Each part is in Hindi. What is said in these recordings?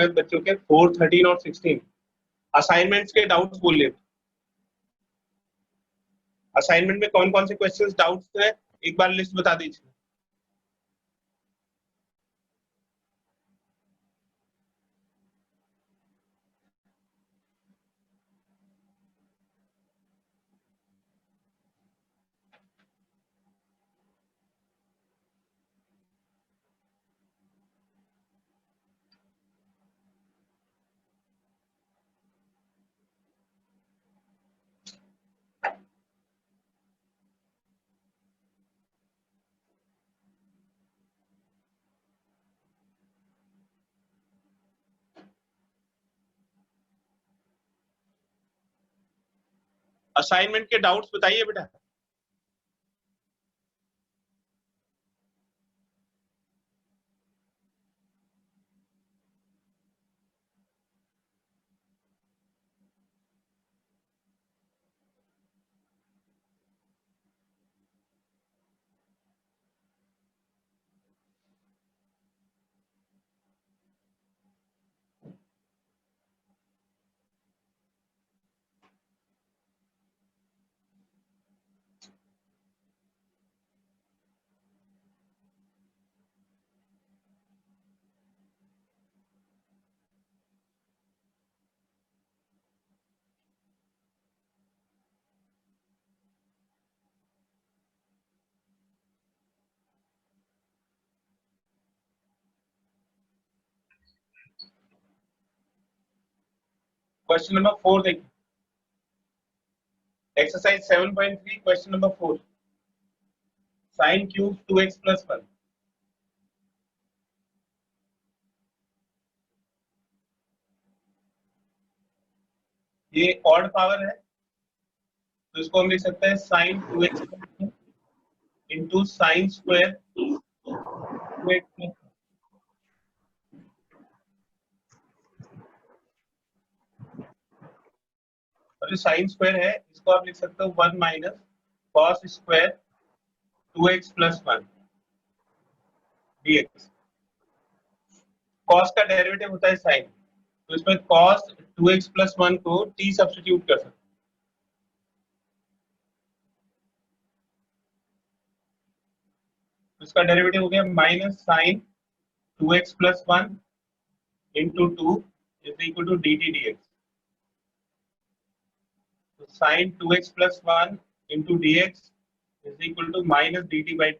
हैं बच्चों के 4, 13 और 16 असाइनमेंट्स के डाउट्स बोल लेते। असाइनमेंट में कौन कौन से क्वेश्चंस डाउट्स थे एक बार लिस्ट बता दीजिए। असाइनमेंट के डाउट्स बताइए बेटा। क्वेश्चन नंबर 4 देखिए, exercise 7.3 question number 4, sine cube 2x + 1। ये ऑड पावर है तो इसको हम लिख सकते हैं sign 2x into sine square 2x। और जो साइन स्क्वायर है इसको आप लिख सकते हो 1 minus cos square 2x + 1 dx। Cos का डेरिवेटिव होता है साइन, तो इसमें कॉस 2x + 1 को t सब्स्टिट्यूट कर सकते हैं। इसका डेरिवेटिव हो गया minus sine 2x + 1 into 2 is equal to dt dx। तो sine 2x + 1 into dx is equal to minus dt/2।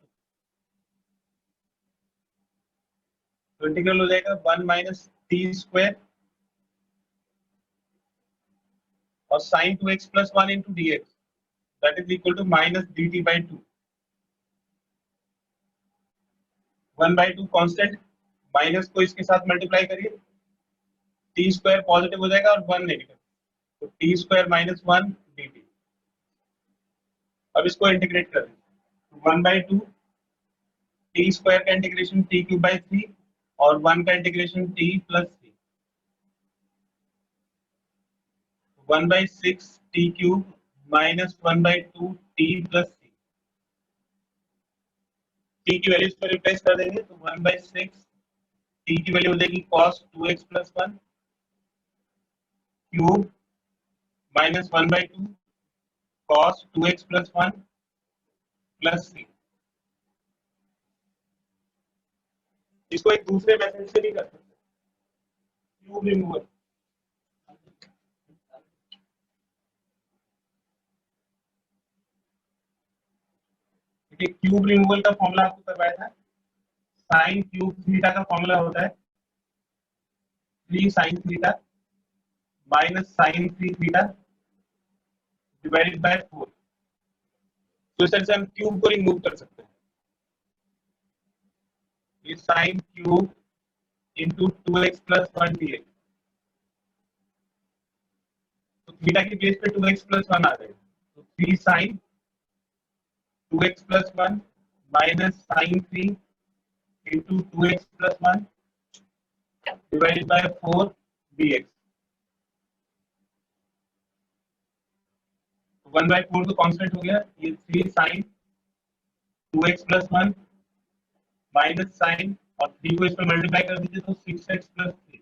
तो इंटीग्रल हो जाएगा 1 माइनस t स्क्वायर और sine 2x + 1 into dx that is equal to minus dt/2। 1/2 constant, माइनस को इसके साथ मल्टीप्लाई करिए, टी स्क्वायर पॉजिटिव हो जाएगा और 1 नेगेटिव, तो टी स्क्वायर माइनस 1 dt। अब इसको इंटीग्रेट कर दीजिए, 1/2 टी स्क्वायर का इंटीग्रेशन t³ 3 और 1 का integration t + 3, 1/6 t³ minus 1/2 t + 3। t की वैल्यू इसमें रिप्लेस कर देंगे तो 1/6 t की वैल्यू हो जाएगी cos 2x + 1 cube minus 1/2 cos 2x + 1 + 3। इसको एक दूसरे मेथड से भी कर सकते हैं, क्यूब रिमूवल। क्यूब रिमूवल का फॉर्मूला आपको करवाया था, साइन क्यूब थीटा का फॉर्मूला होता है 3 sin theta minus sine 3 theta divided by 4। तो इस तरह से हम क्यूब को रिमूव कर सकते हैं। ये sine cube into 2x + 1 dx, तो थीटा की प्लेस पे 2x + 1 आ जाएगा, तो 3 sin 2x + 1 minus sine 3 into 2x + 1 divided by 4 dx। 1/4 तो कांस्टेंट हो गया, ये 3 sin 2x + 1 माइनस साइन और 3 को इसमें मल्टीप्लाई कर दीजिए तो 6x + 3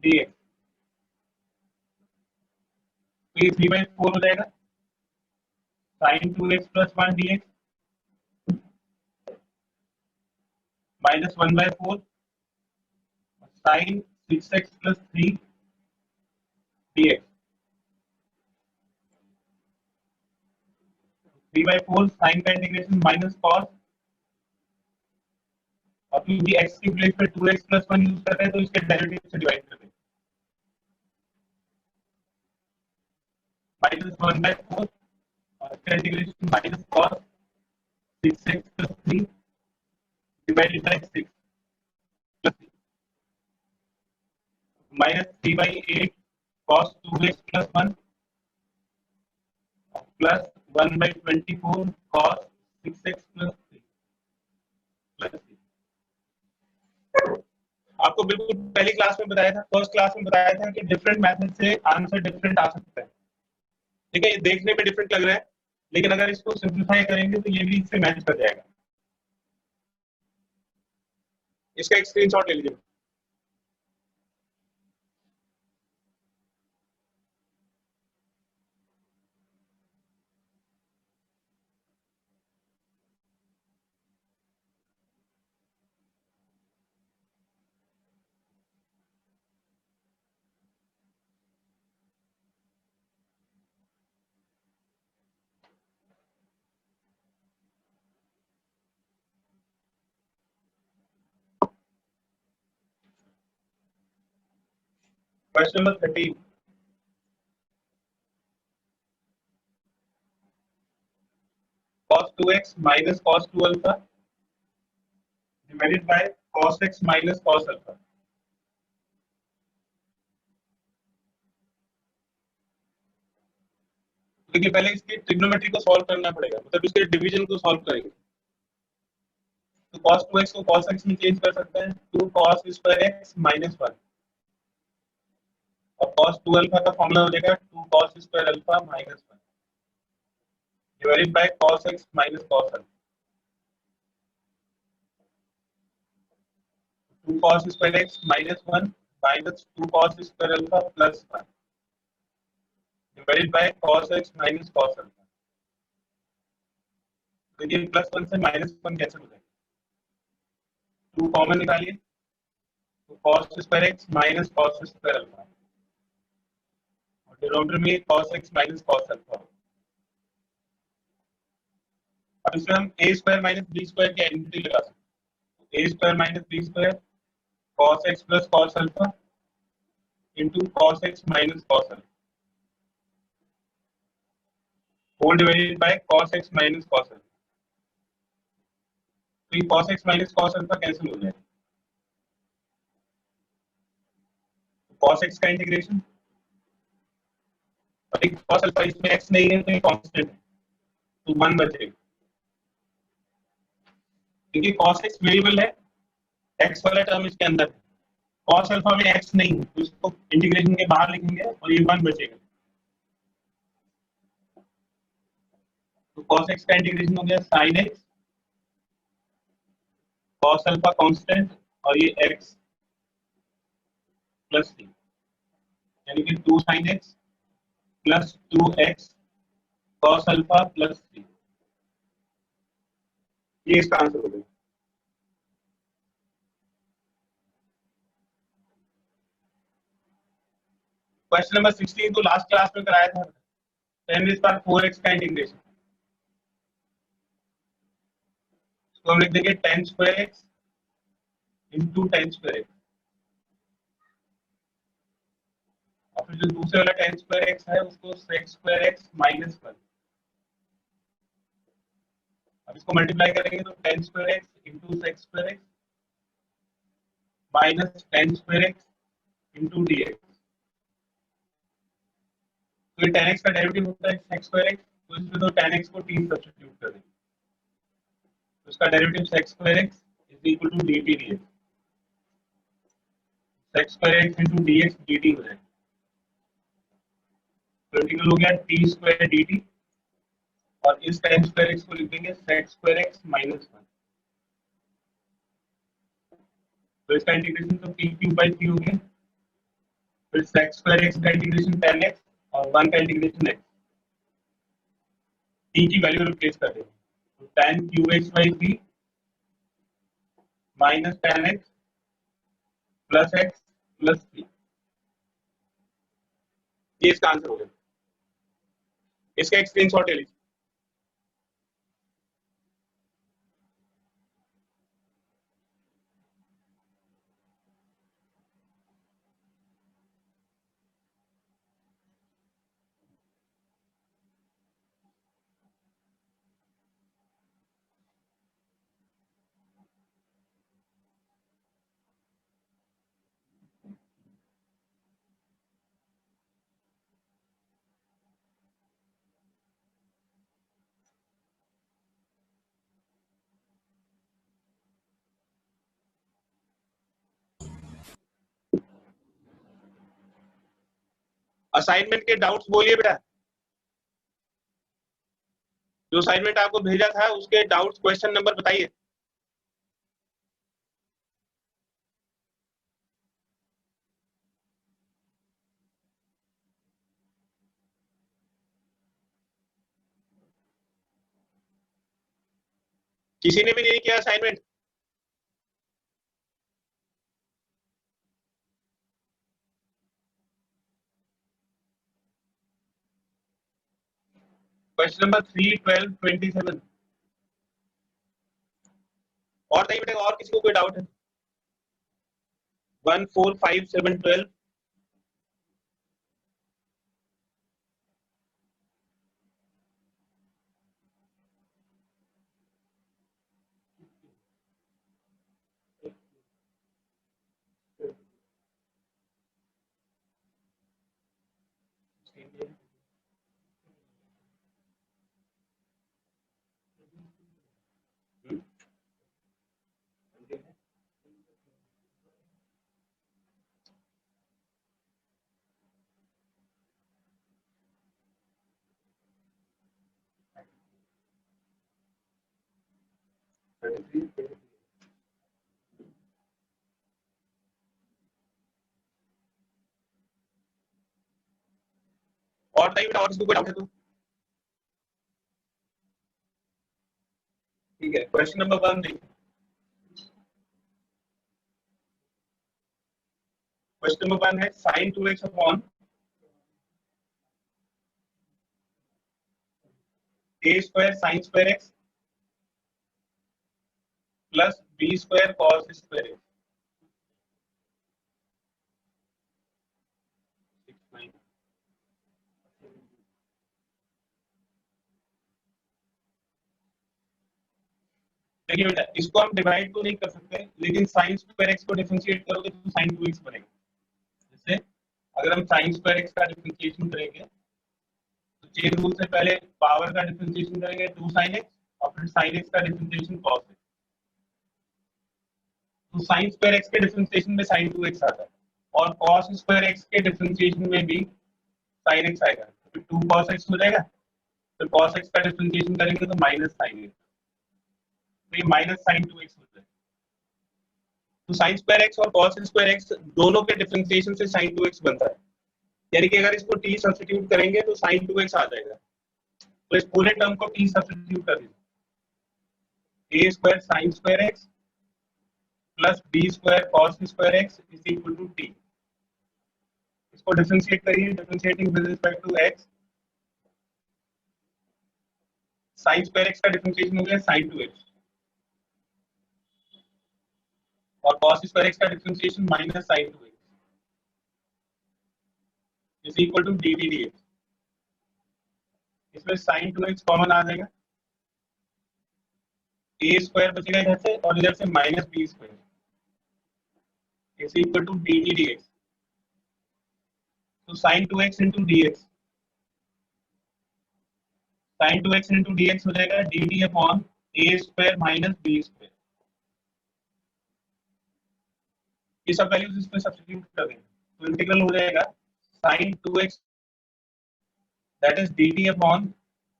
dx, तो ये 3/4 हो जाएगा sin 2x plus 1 dx minus 1/4 sin 6x plus 3 dx, 3/4 sin का इंटीग्रेशन माइनस कॉस, और क्योंकि x की प्लेस पे 2x plus 1 यूज करते हैं तो इसके डेरिवेटिव से डिवाइड करते हैं, माइनस 1/4 और इसका integration minus cos 6x plus 3 divided by 6 plus minus 3/8 cos 2x plus 1 plus 1/24 cos 6x plus 3 plus 3। आपको बिल्कुल पहली क्लास में बताया था, फर्स्ट क्लास में बताया था कि डिफरेंट मेथड से आंसर डिफरेंट आ सकता है। ठीक है, ये देखने में डिफरेंट लग रहा है, लेकिन अगर इसको सिंप्लीफाई करेंगे तो ये भी इससे मैच कर जाएगा। इसका एक स्क्रीनशॉट ले लीजिए। Question number 13, cos 2x minus cos 2 alpha divided by cos x minus cos alpha। देखिए पहले इसकी ट्रिग्नोमेट्री को सॉल्व करना पड़ेगा, मतलब इसके डिवीजन को सॉल्व करेंगे। तो cos 2x को cos x में चेंज कर सकते हैं, 2 cos स्क्वायर x minus 1, और cos 2 अल्फा का फॉर्मूला हो जाएगा 2 cos square alpha minus 1 divided by cos x minus cos alpha. 2 cos square x minus 1 minus 2 cos square alpha plus 1 divided by cos x minus cos alpha. तो ये प्लस 1 से माइनस 1 कैसे हो जाएगा, 2 कॉमन निकालिए, तो cos square x minus cos square alpha, और डिनोमिनेटर में cos x minus cos अल्फा। अब इसमें हम a square minus b square की आइडेंटिटी लगा सकते हैं। a square minus b square cos x plus cos alpha into cos x minus cos alpha whole divided by cos x minus cos alpha. तो ये cos x minus cos alpha cancel हो जाएगा, cos x का इंटीग्रेशन, और एक cos अल्फा इसमें x नहीं है तो ये कांस्टेंट है, तो 1 बचेगा, क्योंकि cos x वेरिएबल है, x वाला टर्म इसके अंदर है, cos अल्फा में x नहीं है तो इसको इंटीग्रेशन के बाहर लिखेंगे और ये 1 बचेगा। तो cos x का इंटीग्रेशन हो गया sin x, cos alpha constant, और ये x प्लस 3, यानी कि 2 sin x plus 2x cos alpha plus 3, ये इसका आंसर हो गया। क्वेश्चन नंबर 16 तो लास्ट क्लास में कराया था, 10⁴x का इंटीग्रेशन, तो हम लिख देंगे 10²x into 10²x, और फिर जो दूसरे वाला 10²x है उसको sec²x minus 1, अब इसको मल्टीप्लाई करेंगे तो 10²x into sec²x minus 10²x into dx, तो ये 10x का डेरिवेटिव होता है sec²x, तो इसमें तो 10x को 3 सब्स्टिट्यूट कर देंगे, तो इसका derivative sec²x is equal to dt dx, sec²x into dx dt हो जाएगा, तो इंटीग्रल हो गया t² dt, और इस 10²x को लिख देंगे sec²x minus 1, तो इसका इंटीग्रेशन तो p³ by 3 हो गया, फिर sec स्क्वायर x का इंटीग्रेशन tan x और 1 का इंटीग्रेशन x, t की वैल्यू रिप्लेस कर देंगे, तो tan qx by 3 minus tan x plus x plus 3, ये इसका आंसर हो गया। इसका एक स्क्रीनशॉट ले लीजिए। असाइनमेंट के डाउट्स बोलिए बेटा, जो असाइनमेंट आपको भेजा था उसके डाउट्स क्वेश्चन नंबर बताइए। किसी ने भी नहीं किया असाइनमेंट? क्वेश्चन नंबर 3, 12, 27 और नहीं बेटा, और किसी को कोई डाउट है? 1, 4, 5, 7, 12 और नहीं बेटा, और किसी को कोई डाउट है तो ठीक है। क्वेश्चन नंबर 1 देखिए। क्वेश्चन नंबर 1 है sin 2x upon a square sin square x plus b square cos square x। देखिए बेटा, इसको हम डिवाइड तो नहीं कर सकते, लेकिन sin स्क्वायर x को डिफरेंशिएट करोगे तो sin 2x बनेगा। जैसे अगर हम sin स्क्वायर x का डिफरेंशिएशन करेंगे तो चेन रूल से पहले पावर का डिफरेंशिएशन करेंगे 2 sin x और फिर sin x का डिफरेंशिएशन cos x। तो sin स्क्वायर x के डिफरेंशिएशन में sin 2x आता है और cos स्क्वायर x के डिफरेंशिएशन में भी sin x आएगा, तो 2 cos x हो जाएगा। फिर cos x का डिफरेंशिएशन करेंगे तो माइनस sin x, तो ये माइनस sin 2x हो जाएगा। तो sin स्क्वायर x और cos स्क्वायर x दोनों के डिफरेंशिएशन से sin 2x बनता है, यानी कि अगर इसको t सब्स्टिट्यूट करेंगे तो sin 2x आ जाएगा। तो इस पूरे टर्म को t सब्स्टिट्यूट कर दीजिए, a square sin square x plus b square cos square x is equal to t। इसको डिफरेंशिएट करिए, differentiating with respect to x, sin square x का डिफरेंशिएशन हो गया sin 2x और cos स्क्वायर x का differentiation minus sin 2x is equal to dt dx। इसमें sin 2x कॉमन आ जाएगा, a स्क्वायर बचेगा इधर से और इधर से minus b square is equal to dt dx। तो sin 2x into dx, sin 2x into dx हो जाएगा dt upon a square minus b square. ये सब वैल्यूज इसमें सब्स्टिट्यूट कर देंगे तो इंटीग्रल हो जाएगा sin 2x that is dt upon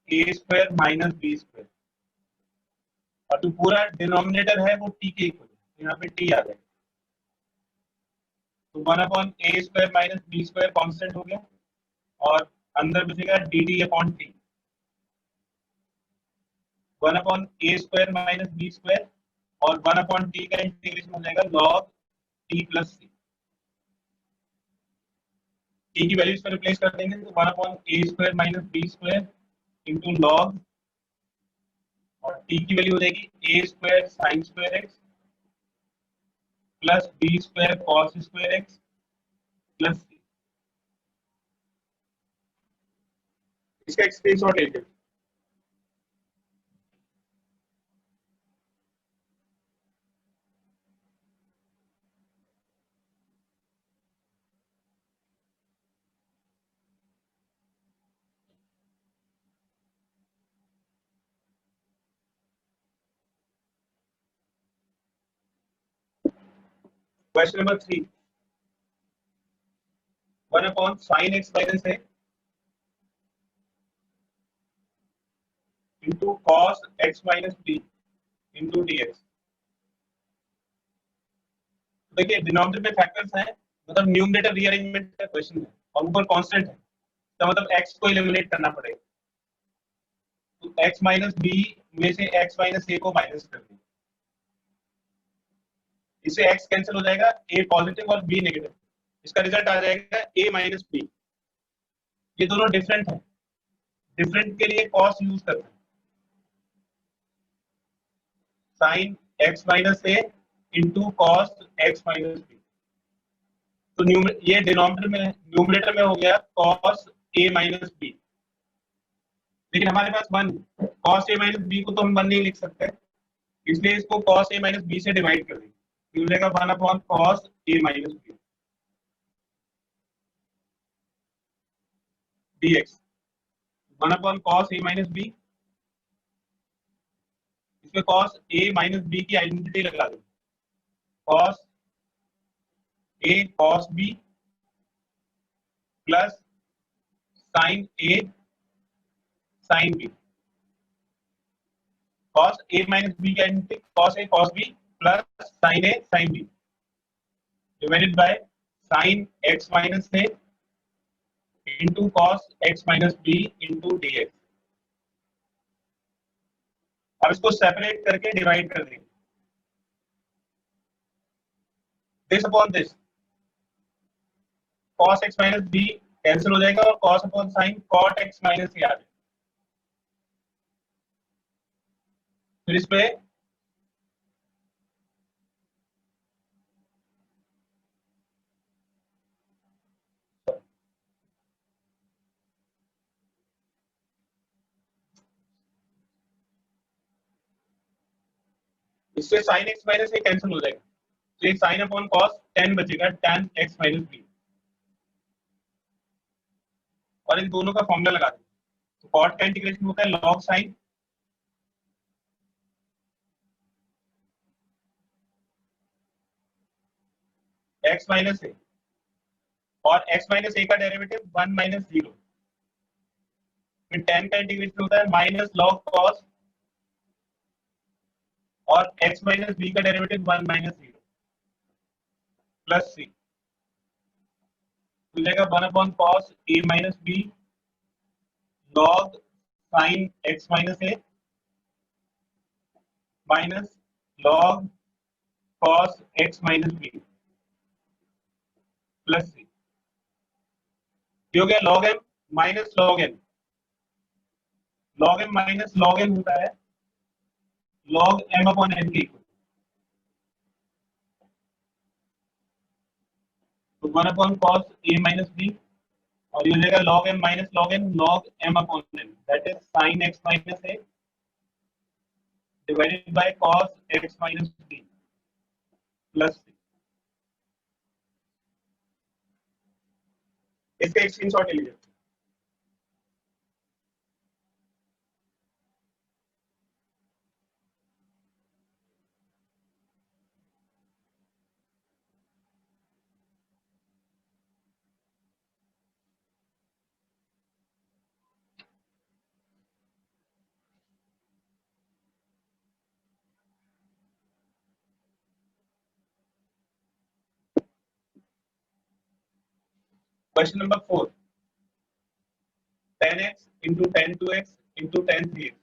a square minus b square, और जो पूरा डिनोमिनेटर है वो t के इक्वल है, यहाँ पे t आ जाएगा। तो 1/a² माइनस b² कांस्टेंट हो गया और अंदर बचेगा dt upon t। 1/a² minus b² और 1/t का इंटीग्रेशन हो जाएगा log t plus c। t की वैल्यू इसमें रिप्लेस कर देंगे तो 1/a² minus b² into log, और t की वैल्यू हो जाएगी a² sign square x plus b² cos square x plus c। इसका एक स्क्रीनशॉट ले लीजिए। Question number 3, 1/sin x minus a into cos x minus b into dx। देखिए डिनोमिनेटर में फैक्टर्स हैं, मतलब न्यूमरेटर रीअरेंजमेंट का क्वेश्चन है और ऊपर कांस्टेंट है, तो मतलब x को एलिमिनेट करना पड़ेगा। तो x माइनस बी में से x माइनस ए को माइनस कर दें, इससे x कैंसिल हो जाएगा, a पॉजिटिव और b नेगेटिव, इसका रिजल्ट आ जाएगा a माइनस बी। ये दोनों डिफरेंट है, डिफरेंट के लिए कॉस यूज करते हैं, sine x minus a into cos x minus b. तो ये डिनोमिनेटर में, न्यूमरेटर में हो गया कॉस a माइनस बी, लेकिन हमारे पास one, cos a minus b को तो हम वन नहीं लिख सकते, इसलिए इसको कॉस ए माइनस बी से डिवाइड कर देंगे, मिलेगा 1/cos a minus b dx। 1/cos a minus b, इसमें cos a माइनस बी की आइडेंटिटी लगा दें, cos a cos b plus sin a sin b। cos a minus b की identity cos a cos b plus sin a sin b divided by sin x minus a into cos x minus b into dx। अब इसको सेपरेट करके डिवाइड कर देंगे, this upon this, cos x minus b cancel हो जाएगा और cos upon sin cot x minus a आ जाएगा। फिर इस पे इससे sin x minus a cancel हो जाएगा, तो ये sin अपॉन cos tan बचेगा, tan x माइनस बी, और इन दोनों का फॉर्मूला लगा दें, तो cot का इंटीग्रेशन होता है log sin x minus a, और x माइनस ए का डेरिवेटिव 1 माइनस 0, फिर tan का इंटीग्रेशन होता है माइनस log cos, और x माइनस बी का डेरिवेटिव 1 माइनस 0 प्लस सी, मिलेगा 1/cos a minus b log sin x minus a minus log cos x minus b plus c. ये हो गया log m minus log n, log m minus log n होता है log m अपॉन n के इक्वल, तो 1/cos a माइनस बी, और ये हो जाएगा log m minus log n log m upon n, that is sin x minus a divided by cos x minus b plus c. इसका एक स्क्रीनशॉट ले लीजिए। Question number 4, 10x into 10 2x into 10 3x।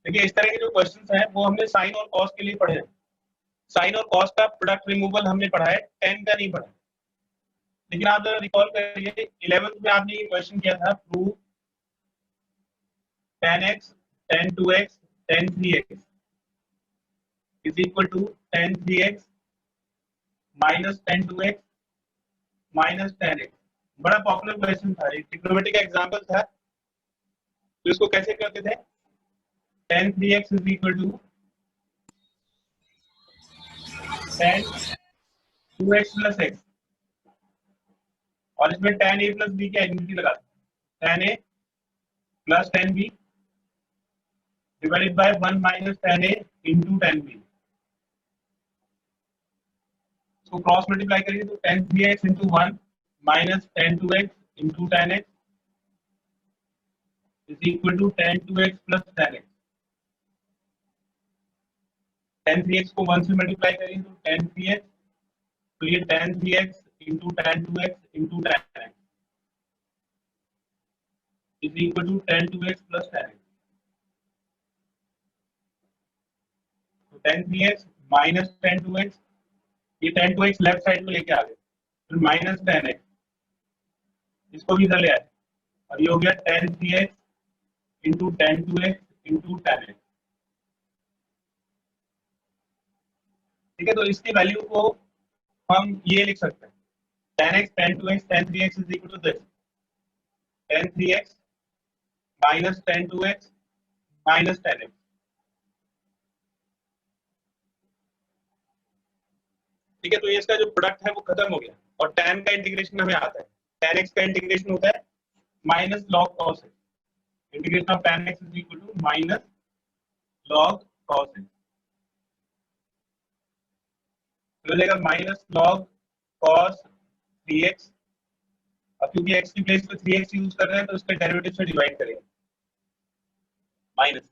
देखिए इस तरह के जो क्वेश्चन हैं वो हमने साइन और कॉस के लिए पढ़े हैं। साइन और कॉस का प्रोडक्ट रिमूवल हमने पढ़ा है, टेन का नहीं पढ़ा। लेकिन आप जरा रिकॉल करिए 11th में आपने ये क्वेश्चन किया था, prove 10x 10 2x 10 3x is equal to 10 3x minus 10 2x minus 10x। बड़ा पॉपुलर क्वेश्चन था, एक ट्रिग्नोमेट्री का एग्जांपल था। तो इसको कैसे करते थे, 10 3x is equal to 10 2x plus x, और इसमें tan a प्लस b की आइडेंटिटी लगाते हैं, tan a plus tan b divided by 1 minus tan a into tan b। इसको क्रॉस मल्टीप्लाई करिए तो 10 3x into 1 minus 10 2x into tan x is equal to 10 2x plus tan x। 10 3x को 1 से मल्टीप्लाई करिए तो 10 3x, तो ये 10 3x into 10 2x into tan x is equal to 10 2x plus tan x। तो 10 3x माइनस 10 2x, ये 10 2x लेफ्ट साइड में लेके आ गए, फिर माइनस 10x, इसको भी इधर ले आए, और ये हो गया 10 3x into 10 2x into tan x। ठीक है, तो इसकी वैल्यू को हम ये लिख सकते हैं, tan x tan 2x tan 3x is equal to this, tan 3x minus tan 2x minus tan x। ठीक है, तो ये इसका जो प्रोडक्ट है वो खत्म हो गया, और tan का इंटीग्रेशन हमें आता है, tan x का इंटीग्रेशन होता है minus log cos x, integration of tan x is equal to minus log cos x, तो हो जाएगा माइनस log cos 3x। अब क्योंकि x की प्लेस पे 3x यूज कर रहे हैं तो इसके डेरिवेटिव से डिवाइड करेंगे, माइनस,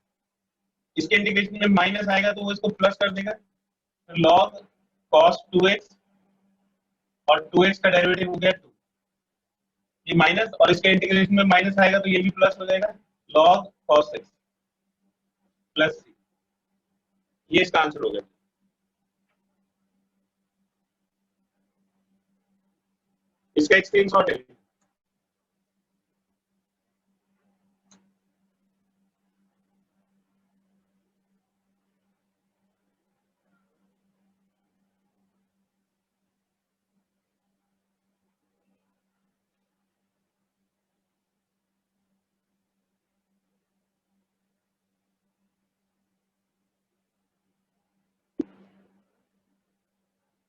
इसके इंटीग्रेशन में माइनस आएगा तो वो इसको प्लस कर देगा, तो log cos 2x, और 2x का डेरिवेटिव हो गया 2, ये माइनस, और इसके इंटीग्रेशन में माइनस आएगा तो ये भी प्लस हो जाएगा, log cos x plus c। ये इसका आंसर हो गया। इसका एक स्क्रीनशॉट है।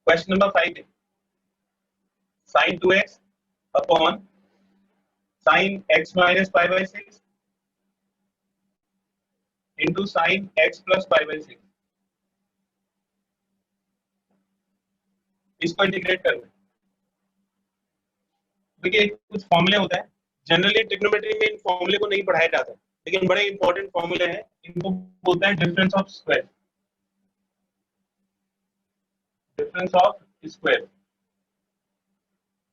क्वेश्चन नंबर 5 है, sin 2x upon sin x minus pi by 6 into sin x plus pi by 6, इसको इंटीग्रेट करना है। देखिए कुछ फॉर्मूले होता है, जनरली ट्रिग्नोमेट्री में इन फॉर्मूले को नहीं पढ़ाया जाता, लेकिन बड़े इंपॉर्टेंट फॉर्मूले हैं, इनको बोलते हैं difference of square, difference of square,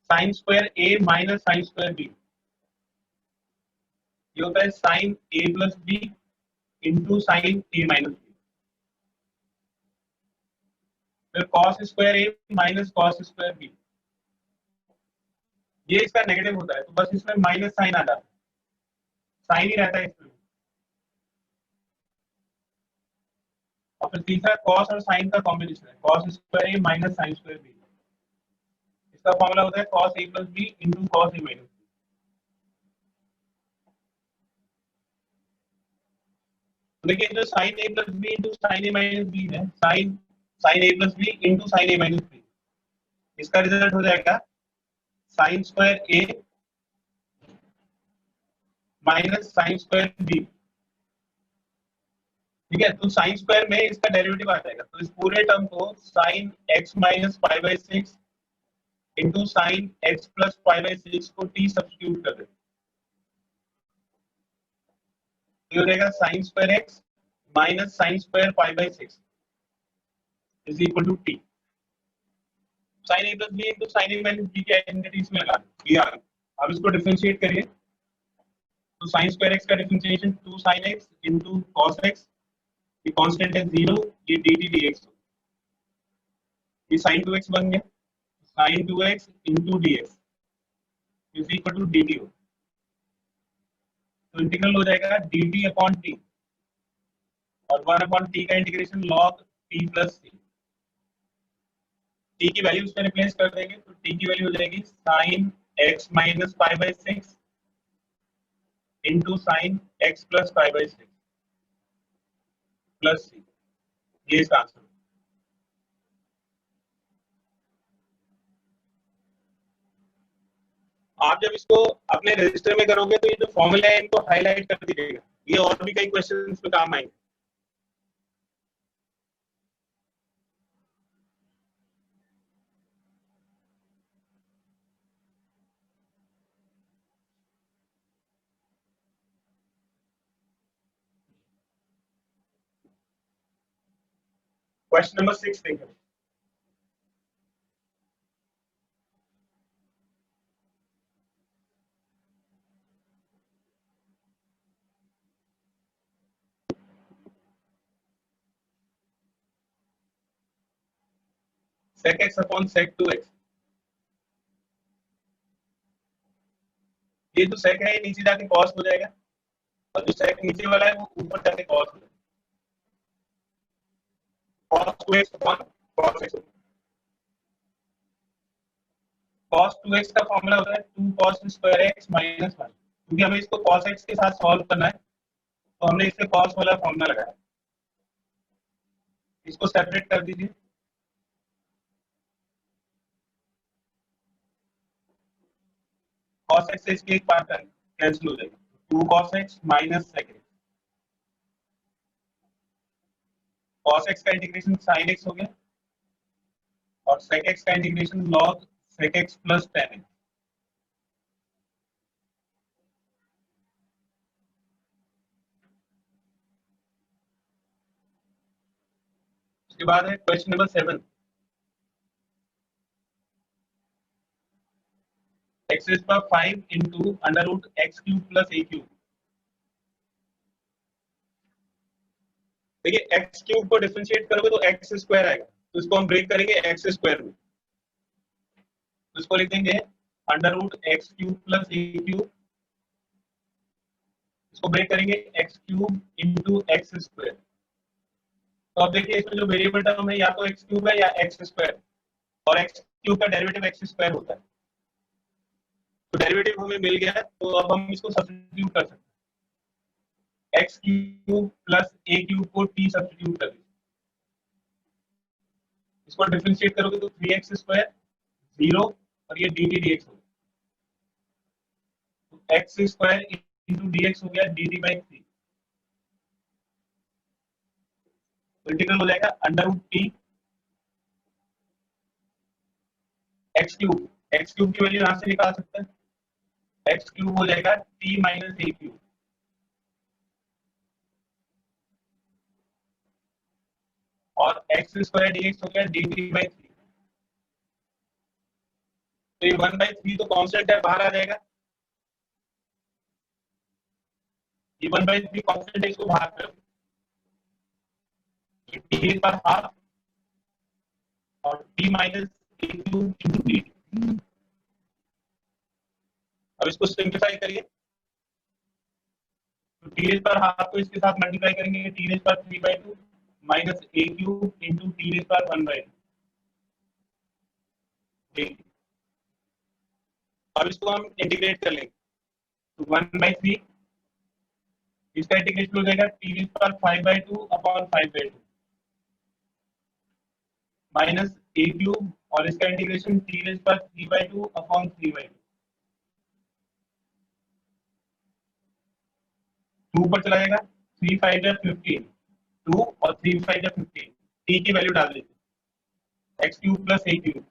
sine square a minus sine square b, ये होता है sine a plus b into sine a minus b, फिर cos square a minus cos square b, ये इसका नेगेटिव होता है तो बस इसमें माइनस साइन आ जाता है, साइन ही रहता है इसमें, और फिर तीसरा कॉस और साइन का कॉम्बिनेशन है, cos square a minus sine square B, इसका फॉर्मूला होता है cos a plus b into cos a minus b. तो देखिए जो sign a plus b into sine a minus B है, sign sign a plus b into sine a minus B, इसका रिजल्ट हो जाएगा sine square a minus sine square B. ठीक है, तो साइन स्क्वायर में इसका डेरिवेटिव आ जाएगा, तो इस पूरे टर्म को sine x minus pi by 6 into sine x plus pi by 6 को टी सब्स्टिट्यूट कर दें, तो हो जाएगा sine square x minus sine square pi by 6 is equal to t. Sine a plus b into sine a minus b की आइडेंटिटी इसमें लगा दिया। अब इसको डिफरेंशिएट करिए, तो साइन स्क्वायर एक्स का differentiation 2 sine x into cos x, ये कांस्टेंट है 0, ये डी टी डी एक्स, ये साइन 2x बन गया, sine 2x into d x is equal to d t, तो इंटीग्रल हो जाएगा डी टी अपॉन टी, और 1 अपॉन टी का integration log t plus c. T की वैल्यू उसमें रिप्लेस कर देंगे, तो टी की वैल्यू हो जाएगी sine x minus pi by six into sine x plus pi by six plus c, ये इसका आंसर। आप जब इसको अपने रजिस्टर में करोगे तो ये जो फॉर्मूला है इनको हाईलाइट कर दीजिएगा, ये और भी कई क्वेश्चन में काम आएंगे। क्वेश्चन नंबर 6 देखें। sec x upon sec 2x, ये जो sec है ये नीचे जाके cos हो जाएगा, और जो sec नीचे वाला है वो ऊपर जाके cos हो जाएगा, cos 2x upon cos x। cos 2x का फॉर्मूला होता है 2 cos स्क्वायर x माइनस 1, क्योंकि हमें इसको cos x के साथ सॉल्व करना है तो हमने इससे cos वाला फॉर्मूला लगाया। इसको सेपरेट कर दीजिए, cos x से इसके एक पार्ट कैंसिल हो जाएगा, 2 cos x minus sec x, cos x का इंटीग्रेशन sin x हो गया, और sec x का integration log sec x plus tan x। उसके बाद है question number 7, x raise power 5 into under root x cube plus a cube. देखिए एक्स क्यूब को डिफरेंशिएट करोगे तो एक्स स्क्वायर आएगा, तो इसको हम ब्रेक करेंगे एक्स स्क्वायर में, तो इसको लिख देंगे under root x cube plus a cube, इसको ब्रेक करेंगे x cube into x square. तो अब देखिए इसमें जो वेरिएबल टर्म है या तो एक्स क्यूब है या एक्स स्क्वायर, और एक्स क्यूब का डेरिवेटिव एक्स स्क्वायर होता है, तो डेरिवेटिव हमें मिल गया है, तो अब हम इसको सब्स्टिट्यूट कर सकते हैं, x cube plus a cube को टी सब्स्टिट्यूट कर दीजिए, इसको डिफरेंशिएट करोगे तो 3x स्क्वायर 0 और ये डी टी डी एक्स हो गया, तो x square into d x हो गया डी टी बाई 3, तो इंटीग्रल हो जाएगा under root t x cube की वैल्यू यहां से निकाल सकते हैं, एक्स क्यूब हो जाएगा टी माइनस ए क्यूब, और एक्स स्क्वायर डी एक्स हो गया डी टी बाई 3, तो ये 1/3 तो कांस्टेंट है, बाहर आ जाएगा, ये 1/3 कांस्टेंट है, इसको बाहर करो, टी पर हाफ और T minus a cube into D. अब इसको सिंप्लीफाई करिए, तो टी रेज पर हाफ को इसके साथ मल्टीप्लाई करेंगे, टी रेज पर 3/2 minus a cube into T raise पर 1/2। अब इसको हम इंटीग्रेट कर लेंगे, तो 1/3 इसका इंटीग्रेशन हो जाएगा टी रेज पर 5/2 अपॉन 5/2 माइनस ए क्यूब, और इसका इंटीग्रेशन टी रेज पर 3/2 अपॉन 3/2, 2 पर चला जाएगा, 3 5 जा 15, 2 और 3 5 जा 15, टी की वैल्यू डाल देते x cube plus a cube,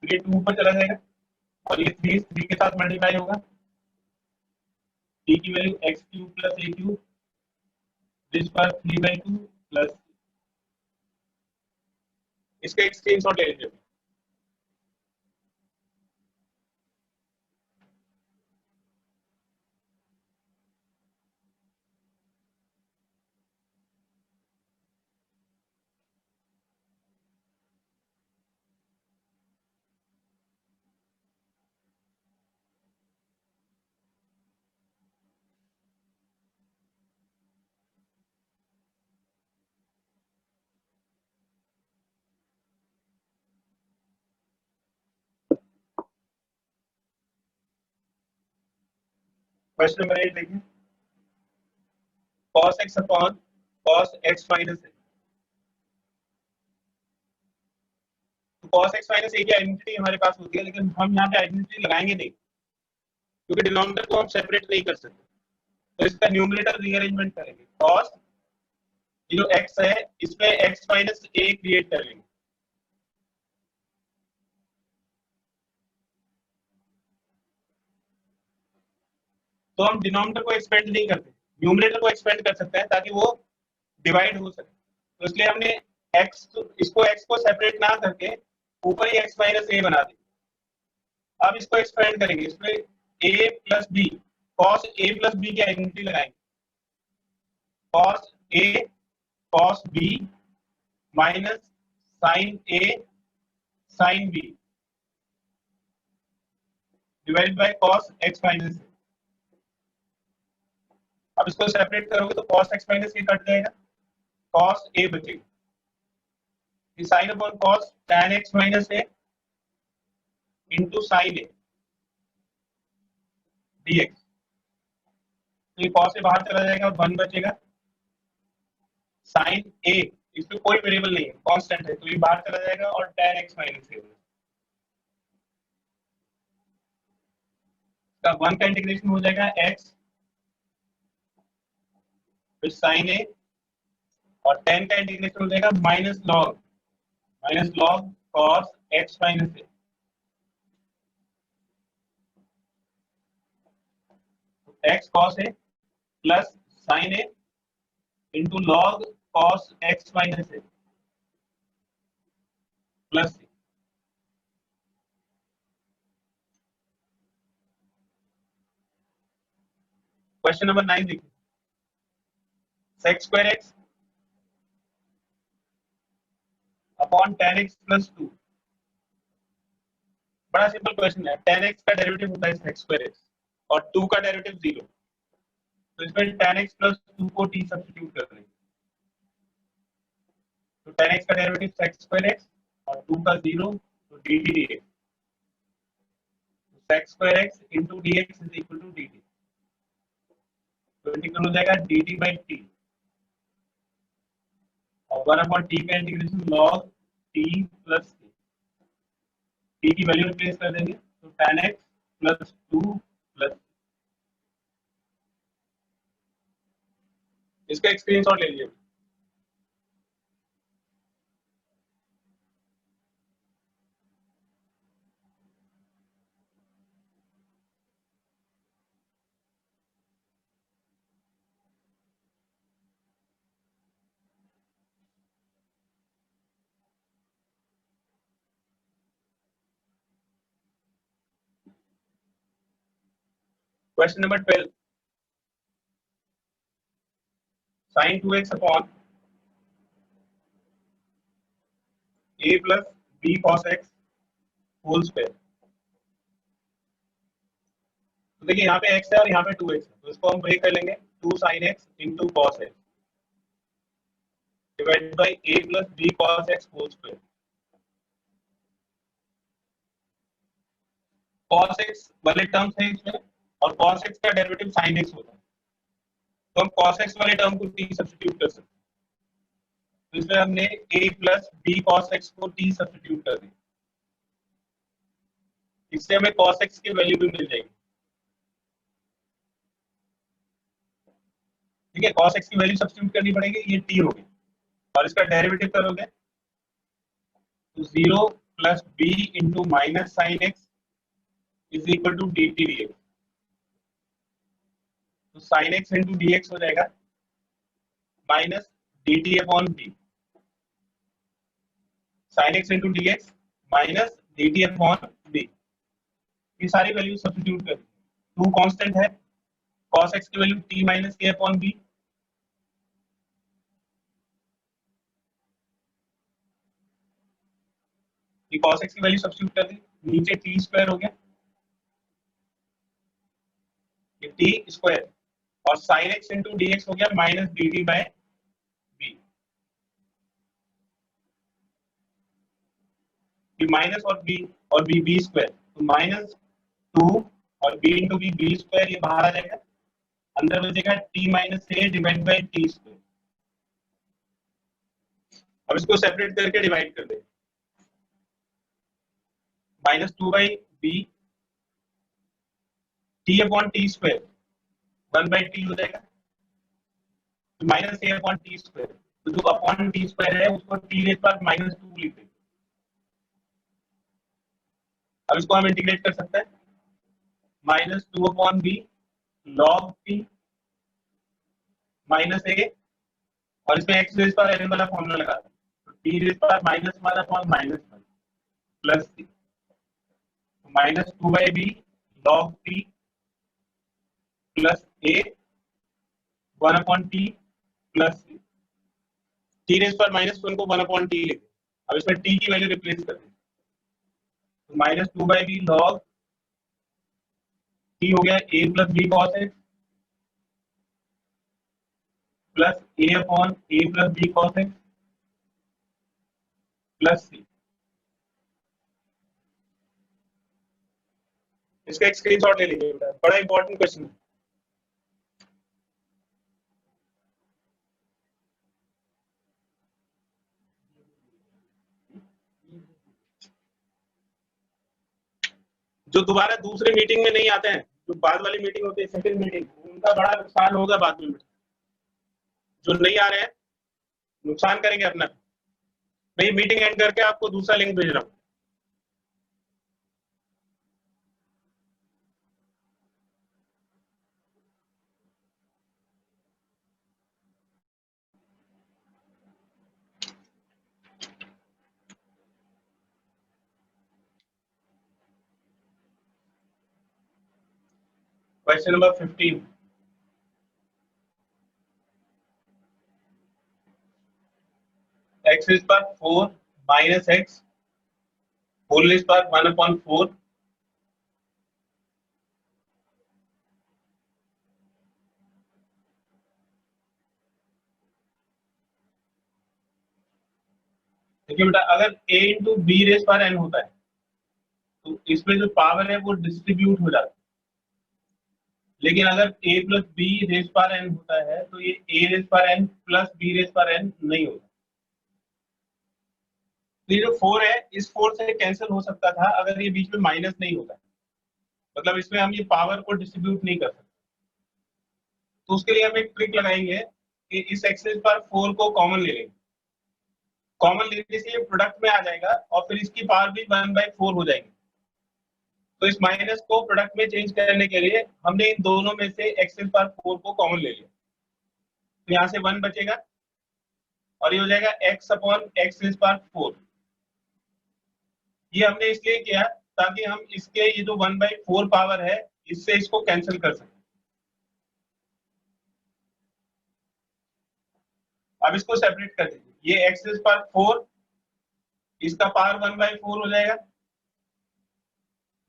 ये 2 पर चला जाएगा, और ये 3 के साथ मल्टीप्लाई होगा, टी की value x cube plus a cube इस पर 3/2 प्लस, इसका एक स्क्रीनशॉट ले लीजिए। क्वेश्चन नंबर 8 देखिए, cos x upon cos x minus a. तो cos x माइनस ए की आइडेंटिटी हमारे पास होती है, लेकिन हम यहाँ पे आइडेंटिटी लगाएंगे नहीं, क्योंकि डिनोमिनेटर को हम सेपरेट नहीं कर सकते। तो इसका न्यूमरेटर रीअरेंजमेंट करेंगे, cos ये जो x है इसमें x माइनस ए क्रिएट कर लेंगे। तो हम डिनोमिनेटर को एक्सपेंड नहीं करते, न्यूमरेटर को एक्सपेंड कर सकते हैं ताकि वो डिवाइड हो सके। तो इसलिए हमने इसको x को सेपरेट ना करके ऊपर ही x माइनस ए बना दी। अब इसको एक्सपेंड करेंगे, इसमें a plus b, cos a plus b की आइडेंटिटी लगाएंगे, cos a cos b minus sine a sine b divide by cos x minus a. अब इसको सेपरेट करोगे तो cos x minus a cut जाएगा, कॉस ए बचेगा, sine upon cos tan x minus a into sine a dx। तो ये कॉस से बाहर चला जाएगा और 1 बचेगा, साइन ए इसमें कोई वेरिएबल नहीं है, कांस्टेंट है, तो ये बाहर चला जाएगा और tan x माइनस ए का 1 का इंटीग्रेशन हो जाएगा x फिर साइन ए, और tan का इंटीग्रेशन हो जाएगा minus log cos x minus a. x cos a plus sine a into log cos x minus a plus c. Question number 9 देखिए, sec square x upon tan x plus 2। बड़ा सिंपल क्वेश्चन है, tan x का डेरिवेटिव होता है sec स्क्वायर x और 2 का डेरिवेटिव 0, तो इसमें tan x प्लस 2 को t सब्स्टिट्यूट कर देंगे, तो tan x का डेरिवेटिव sec स्क्वायर x और 2 का 0, तो dt dx, तो sec square x into dx is equal to dt, तो इंटीग्रल हो जाएगा dt by t और 1 अपॉन t का integration log t plus t की वैल्यू रिप्लेस कर देंगे, तो tan x प्लस 2 प्लस, इसका एक स्क्रीनशॉट ले लीजिए। Question number 12, sin 2x upon a plus b cos x whole square. तो देखिए यहाँ पे x है और यहाँ पे 2x है, तो इसको हम ब्रेक कर लेंगे, 2 sin x इंटू cos x divided by a plus b cos x whole square. cos x वाले टर्म्स है इसमें और cos x का डेरिवेटिव sin x होता है, तो हम cos x वाले टर्म को t सब्स्टिट्यूट कर सकते हैं, तो इसमें हमने a plus b cos x को t सब्स्टिट्यूट कर दिया, इससे हमें cos x की वैल्यू भी मिल जाएगी। ठीक है, cos x की वैल्यू सब्स्टिट्यूट करनी पड़ेगी, ये t हो गई, और इसका डेरिवेटिव करोगे तो 0 plus b into minus sine x is equal to d t d x, तो sine x into d x हो जाएगा minus d t upon b, sine x into d x minus d t upon b, ये सारी वैल्यू सब्स्टिट्यूट कर, टू कांस्टेंट है, cos x की वैल्यू t माइनस के अपॉन बी, ये cos x की वैल्यू सब्स्टिट्यूट कर दी, नीचे t स्क्वायर हो गया, ये t स्क्वायर, और sin x into d x हो गया minus d t by b, ये माइनस और b बी स्क्वायर, तो माइनस 2 और b इंटू बी स्क्वायर, ये बाहर आ जाएगा, अंदर बचेगा t minus a divide by t square. अब इसको सेपरेट करके डिवाइड कर दे, minus 2 by b t upon t square 1 by t हो जाएगा, minus a upon t square, तो जो अपॉन टी स्क्वायर है उसको टी रेज़ पर माइनस 2 लिख देंगे। अब इसको हम इंटीग्रेट कर सकते हैं, minus 2 upon b log t minus a, और इसमें एक्स रेज़ पर एन वाला फॉर्मूला लगा दें, तो टी रेज़ पर minus one upon minus one plus c, minus 2 by b log t plus a 1 upon t plus c, t raise पर माइनस वन को 1 अपॉन टी लिखें। अब इसमें टी की वैल्यू रिप्लेस कर दें, तो minus 2 by b log t हो गया a plus b cos x plus a upon a plus b cos x plus c. इसका एक स्क्रीनशॉट ले लीजिए बेटा, बड़ा इंपॉर्टेंट क्वेश्चन है। जो दोबारा दूसरे मीटिंग में नहीं आते हैं, जो बाद वाली मीटिंग होती है सेकंड मीटिंग, उनका बड़ा नुकसान होगा बाद में। जो नहीं आ रहे हैं नुकसान करेंगे अपना। मैं मीटिंग एंड करके आपको दूसरा लिंक भेज रहा हूँ। क्वेश्चन नंबर 15, एक्स रेज़ पर 4 माइनस एक्स होल रेज़ पर 1 अपॉन 4 देखिए बेटा, अगर a इंटू बी रेज़ पर n होता है तो इसमें जो पावर है वो डिस्ट्रीब्यूट हो जाता है, लेकिन अगर a प्लस बी रेज़ पर n होता है तो ये a रेज़ पर n प्लस b रेज़ पर n नहीं होता। तो ये जो 4 है, इस 4 से कैंसिल हो सकता था अगर ये बीच में माइनस नहीं होता, मतलब इसमें हम ये पावर को डिस्ट्रीब्यूट नहीं कर सकते। तो उसके लिए हम एक ट्रिक लगाएंगे कि इस एक्सेस पर 4 को कॉमन ले लेंगे, कॉमन लेने से ये प्रोडक्ट में आ जाएगा और फिर इसकी पावर भी 1/4 हो जाएगी। तो इस माइनस को प्रोडक्ट में चेंज करने के लिए हमने इन दोनों में से एक्सेस पर 4 को कॉमन ले लिया, तो यहाँ से 1 बचेगा और ये हो जाएगा x अपॉन एक्सेस पर 4। ये हमने इसलिए किया ताकि हम इसके ये जो 1/4 पावर है इससे इसको कैंसिल कर सकें। अब इसको सेपरेट कर दीजिए, ये एक्सेस पर 4, इसका पावर 1/4 हो जाएगा,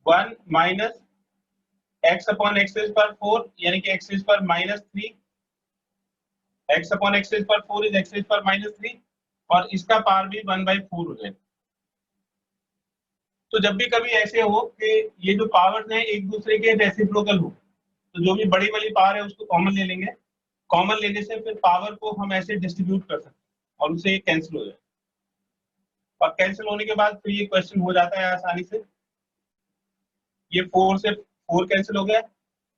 1 माइनस एक्स अपॉन एक्सेस पर 4 यानी कि एक्सेस पर -3, एक्स अपॉन एक्सेस पर 4 इज एक्सेस पर -3, और इसका पावर भी 1/4 हो जाएगा। तो जब भी कभी ऐसे हो कि ये जो पावर्स हैं एक दूसरे के रेसिप्रोकल हो, तो जो भी बड़ी वाली पावर है उसको कॉमन ले लेंगे, कॉमन लेने से फिर पावर को हम ऐसे डिस्ट्रीब्यूट कर सकते हैं और उसे कैंसिल हो जाए, और कैंसिल होने के बाद फिर ये क्वेश्चन हो जाता है आसानी से। ये 4 से 4 कैंसिल हो गया,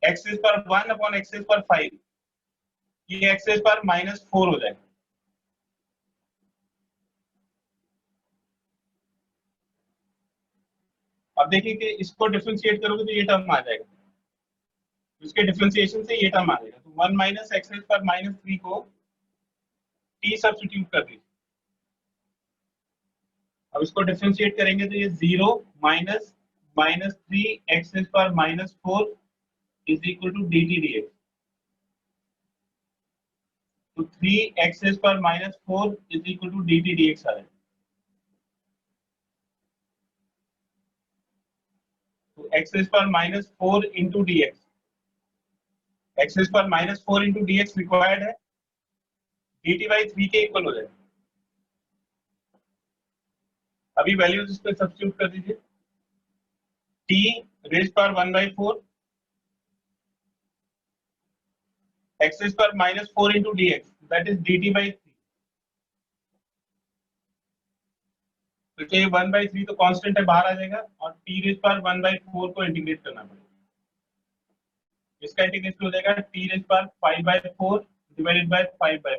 एक्सेस पर 1 अपॉन एक्सेस पर 5, ये एक्सेस पर -4 हो जाएगा। अब देखिए कि इसको डिफरेंशिएट करोगे तो ये टर्म आ जाएगा, इसके डिफरेंशिएशन से ये टर्म आ जाएगा, तो 1 माइनस एक्सेस पर -3 को टी सब्स्टिट्यूट कर दीजिए। अब इसको डिफरेंशिएट करेंगे तो ये 0 minus minus 3 x power minus 4 is equal to d t d x. तो 3 x power minus 4 is equal to d t d x आ जाएगा। तो x power minus 4 into d x, x power minus 4 into d x required है, डी टी बाई 3 के इक्वल हो जाएगा। अभी वैल्यूज इस पे सब्स्टिट्यूट कर दीजिए। T raise power 1/4 x power minus 4 into d x that is d t by 3। तो चाहिए 1/3 तो कांस्टेंट है, बाहर आ जाएगा, और टी रेज पावर 1/4 को इंटीग्रेट करना पड़ेगा। इसका इंटीग्रेशन हो जाएगा t raise power 5/4 divided by 5/4।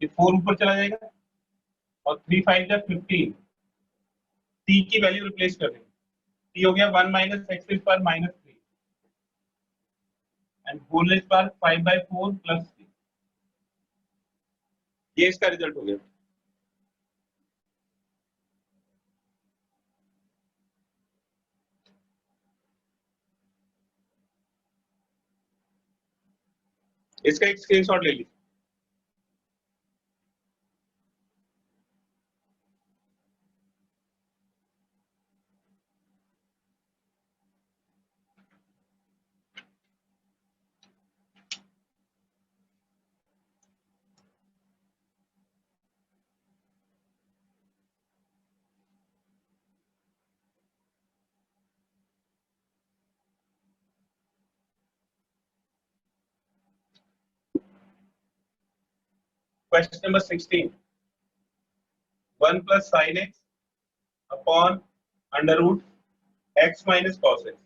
ये 4 ऊपर चला जाएगा और 3 5 जा 15। टी की वैल्यू रिप्लेस कर देंगे। टी हो गया 1 minus x power minus 3 and whole raise power 5/4 plus 3। ये इसका रिजल्ट हो गया। इसका एक स्क्रीनशॉट ले लीजिए। Question number 16. 1 plus sin x upon under root x minus cos x.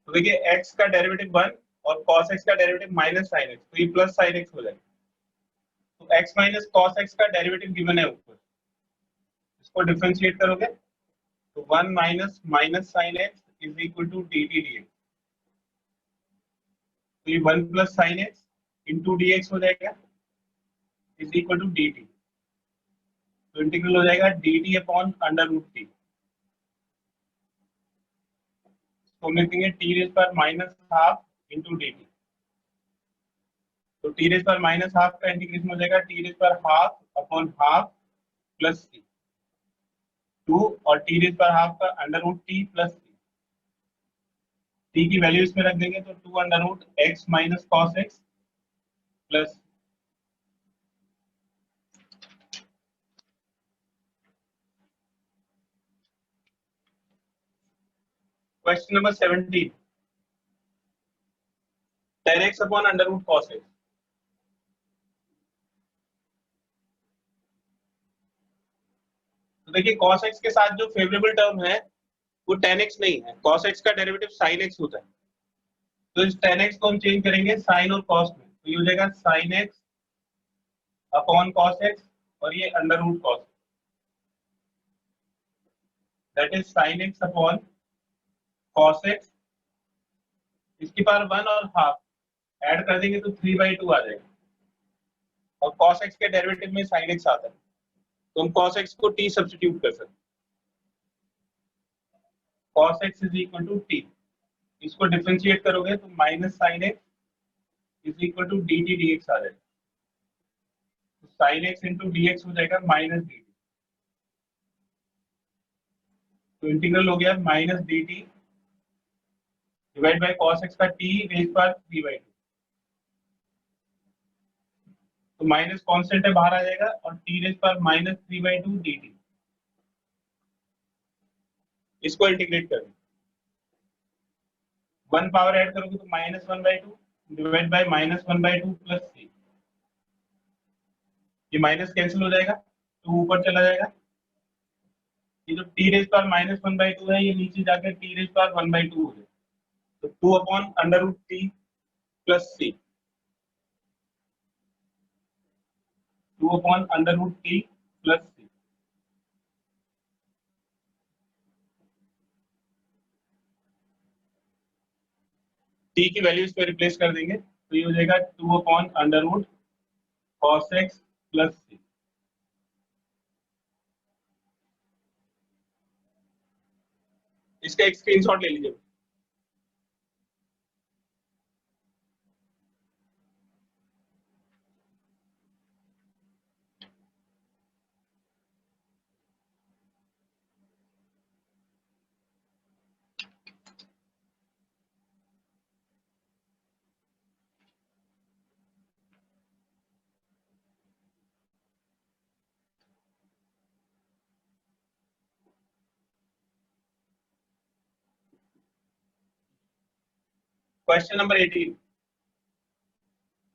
तो देखिए x का डेरिवेटिव 1 और cos x का डेरिवेटिव माइनस sin x, तो ये प्लस sin x हो जाएगा। तो x माइनस cos x का डेरिवेटिव गिवन है ऊपर, इसको डिफरेंशिएट करोगे तो 1 minus minus sin x is equal to d t d x. तो ये 1 plus sin x into d x हो जाएगा is equal to d t. तो इंटीग्रल हो जाएगा d t upon under root t. तो लिखेंगे टी रेज पर minus half into d t. तो टी रेज पर माइनस हाफ का इंटीग्रेशन हो जाएगा टी रेज पर half upon half plus t 2 और टी रेज पर हाफ का under root t plus t की वैल्यू इसमें रख देंगे तो 2 under root x minus cos x plus. Question number 17 tan x upon under root cos x. तो देखिए cos x के साथ जो फेवरेबल टर्म है वो tan x नहीं है, cos x का डेरिवेटिव sin x होता है। तो इस tan x को हम चेंज करेंगे sin और cos में, तो ये हो जाएगा sin x upon cos x और ये under root cos, that is sin x upon cos x, इसकी पावर 1 और हाफ ऐड कर देंगे तो 3/2 आ जाएगा, और cos x के डेरिवेटिव में sin x आता है तो हम cos x को t सब्स्टिट्यूट कर सकते हैं। cos x is equal to t, इसको डिफरेंशिएट करोगे तो minus sin x is equal to d t d x आ जाएगा। तो sin x into d x हो जाएगा माइनस डी टी। तो इंटीग्रल हो गया minus d t divide by cos x का t रेज पर 3/2। तो माइनस कांस्टेंट है, बाहर आ जाएगा, और t रेज पर माइनस 3/2 dt। इसको इंटीग्रेट करें, 1 पावर ऐड करोगे तो minus 1/2 divide by minus 1/2 plus c। ये माइनस कैंसिल हो जाएगा, 2 ऊपर चला जाएगा। ये जो t रेज पर माइनस 1/2 है ये नीचे जाकर t रेज पर 1/2 हो जाएगा। तो 2 upon under root t plus c, 2 upon under root t plus c। T की वैल्यू इस पे रिप्लेस कर देंगे तो ये हो जाएगा 2/√cos x प्लस c। इसका एक स्क्रीनशॉट ले लीजिए। Question number 18।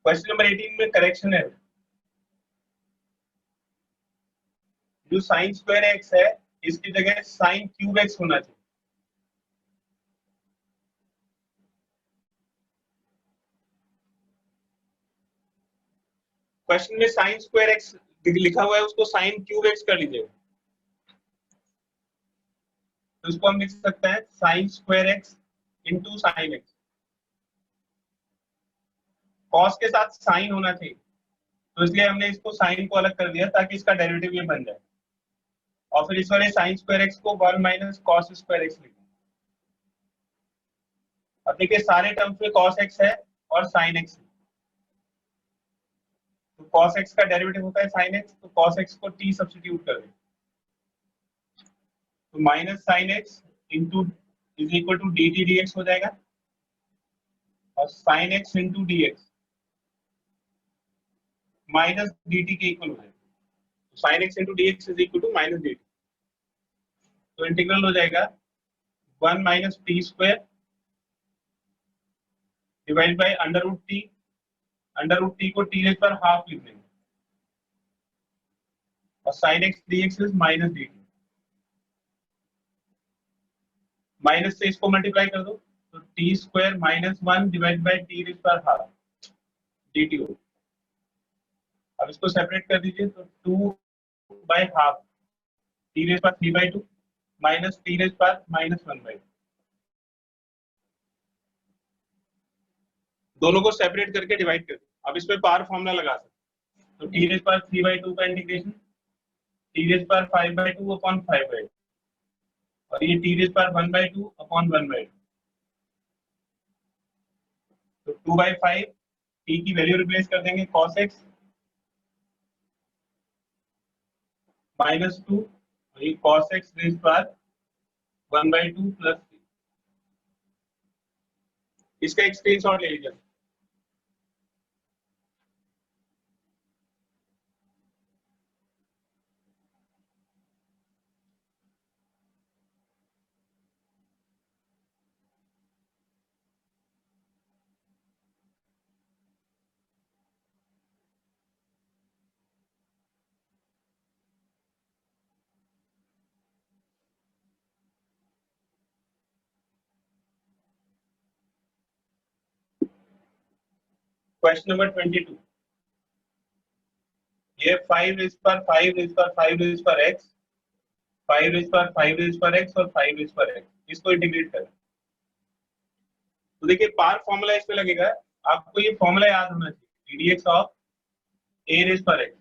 क्वेश्चन नंबर 18 में करेक्शन है। जो साइन स्क्वायर एक्स है इसकी जगह साइन क्यूब एक्स होना चाहिए। क्वेश्चन में साइन स्क्वायर एक्स लिखा हुआ है, उसको साइन क्यूब एक्स कर लीजिएगा। तो इसको हम लिख सकते हैं sign square x into sine x. Cos के साथ साइन होना चाहिए तो इसलिए हमने इसको साइन को अलग कर दिया ताकि इसका डेरिवेटिव ये बन जाए। और फिर इस वाले साइन स्क्वायर एक्स को 1 माइनस कॉस स्क्वायर एक्स लिखें। अब देखिए सारे टर्म्स में कॉस एक्स है और साइन एक्स है, तो cos x का डेरिवेटिव होता है sin x, तो cos x को t सब्स्टिट्यूट कर दें तो minus sine x into is equal to d t d x हो जाएगा और sine x into d x minus d t के इक्वल हो जाएगा। तो sine x into d x is equal to minus d t. तो इंटीग्रल हो जाएगा 1 minus t square divide by under root t. Under root t को टी रेज पर हाफ लिख देंगे और sine x d x is minus d t. माइनस से इसको मल्टीप्लाई कर दो तो t square minus 1 divide by t raise पर हाफ डी टी हो। अब इसको सेपरेट कर दीजिए तो 2/हाफ टी रेज पर 3/2 माइनस टी रेज पर माइनस 1/2। दोनों को सेपरेट करके डिवाइड कर दो। अब इसमें पावर फॉर्मूला लगा सकते तो टी रेज पर 3/2 का इंटीग्रेशन टी रेज पर 5/2 अपॉन 5/2 और ये टी रेज पर 1/2 अपॉन 1/2। तो 2/5 टी की वैल्यू रिप्लेस कर देंगे cos x -2 ये cos x रेज पर 1/2 प्लस c। इसका एक स्क्रीनशॉट ले लीजिए। Question number 22। ये 5 रेज पर 5 रेज पर 5 रेज पर x 5 रेज पर 5 रेज पर x और 5 रेज पर x, इसको इंटीग्रेट करें तो देखिए पावर फॉर्मूला इस पे लगेगा। आपको ये फॉर्मूला याद होना चाहिए ddx ऑफ a रेज पर x।